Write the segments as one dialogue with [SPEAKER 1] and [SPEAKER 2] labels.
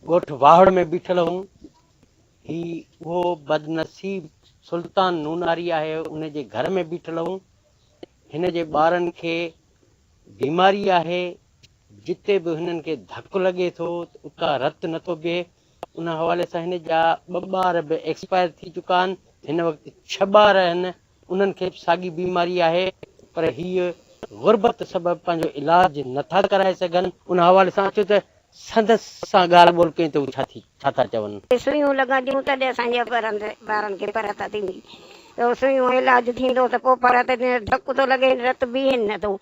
[SPEAKER 1] ॻोठ वाहड़ में बीठल हूं। ही वो बदनसीब सुल्तान नूनारी आहे, उन जे घर में बीठल हूं। हिन जे ॿारनि खे बीमारी आहे, जिते बि हिननि खे धकु लॻे थो उतां रतु नथो बीहे। उन हवाले सां हिन जा 2 ॿार बि एक्सपायर थी चुका आहिनि। हिन वक़्तु 6 ॿार आहिनि, उन्हनि खे साॻी बीमारी आहे, पर हीअ गुरबत सबबु पंहिंजो इलाजु नथा कराए सघनि। उन हवाले सां अचो त संदसि सां ॻाल्हि ॿोल कई त हू छा था चवनि।
[SPEAKER 2] सुइयूं लॻंदियूं तॾहिं असांजे ॿारनि खे परत थींदी, त सुइयूं इलाजु थींदो त पोइ परत धकु थो लॻे, रतु बीहे नथो।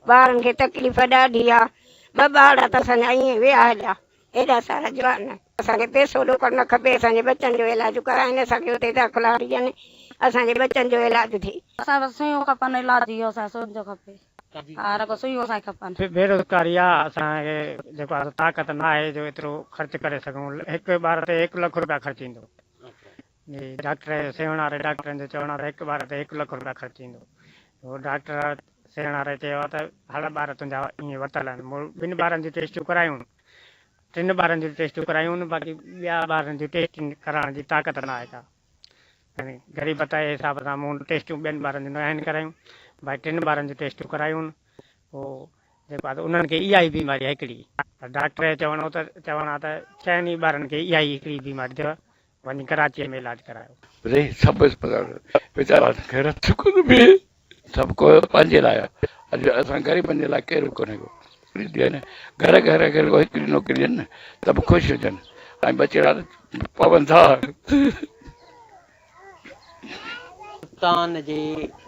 [SPEAKER 2] ॿारनि खे तकलीफ़ ॾाढी आहे। 2 ॿार त असांजा ईअं विया हलिया, हेॾा सारा जवान। असांखे पैसो ॾोकड़ न खपे, असांजे बचनि जो इलाजु कराइनि, असांखे हुते दाख़िला ॾियनि, असांजे बचनि जो इलाजु थिए।
[SPEAKER 3] असां सुइयूं खपनि, इलाजु इहो असांखे सुइयुनि जो खपे। हा रुॻो सुइयूं असांखे खपनि।
[SPEAKER 4] बेरोज़गारी आहे, असांखे जेको आहे ताक़त न आहे जो एतिरो ख़र्चु करे सघूं। हिकु ॿार ते 1 लख रुपया ख़र्चु ईंदो। डॉक्टर सेवण वारे डॉक्टरनि जो चवण आहे 1 ॿार ते 1 लख रुपया ख़र्चु ईंदो। उहो डॉक्टर सेवण वारे चयो आहे त हर ॿार तुंहिंजा ईअं वरितल आहिनि। 2 ॿारनि जी टेस्टियूं करायूं, 3 ॿारनि जी टेस्टियूं करायूं, बाक़ी ॿिया ॿारनि जी टेस्टिंग कराइण जी ताक़त न आहे का। ग़रीबत जे हिसाब सां मूं टेस्टियूं 2 ॿारनि जी न आहिनि करायूं, भाई 3 ॿारनि जी टेस्टियूं करायूं। पोइ जेको आहे उन्हनि खे इहा ई बीमारी आहे हिकिड़ी। डॉक्टर चवणो त चवणु आहे त 4 ॿारनि खे इहा ई हिकिड़ी बीमारी अथव, वञी कराचीअ में इलाजु करायो।
[SPEAKER 5] सभु वीचारा रतु कोन बीहे, सभु को पंहिंजे लाइ। अॼु असां ग़रीबनि जे लाइ केरु कोन्हे को ॾियनि। घर घर खे हिकिड़ी नौकिरी ॾियनि न त बि ख़ुशि हुजनि। ऐं बचेरा पवनि था।
[SPEAKER 1] सुल्तान जे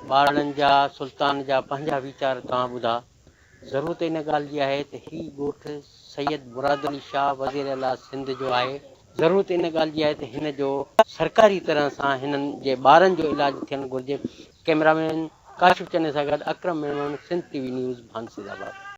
[SPEAKER 1] ॿारनि जा, सुल्तान जा पंहिंजा वीचार तव्हां ॿुधा। ज़रूरत इन ॻाल्हि जी आहे त ही ॻोठ सैयद मुराद अली शाह वज़ीर आला सिंध जो आहे। ज़रूरत इन ॻाल्हि जी आहे त हिन जो सरकारी तरह सां हिननि जे ॿारनि जो इलाजु थियणु घुरिजे। कैमरामैन काशिफ चने सां गॾु अकरम मेमन, सिंध TV न्यूज़, भानसीदाबाद।